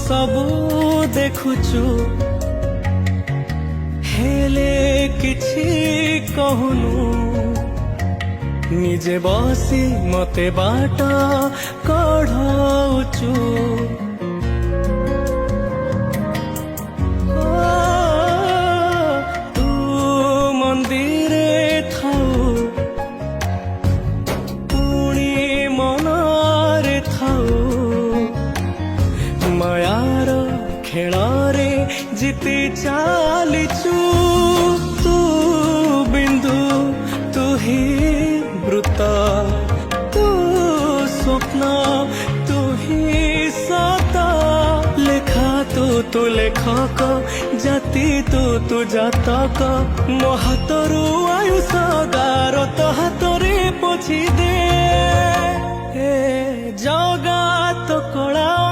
सबू देखुचु हेले किछि कहूनु निजे बसी मते बाट कढ़ाउचु तू मंदिरे थाउ पुणी मनारे थाउ मायार खेଳରେ जीति चालिचु तू बिंदु तू ही वृत्त तू स्वप्न तू ही सता लेखा तू लेखक जाति तू जातक मो हातरू आयुष गार तो हातरे पोछि दे जगा तो कला।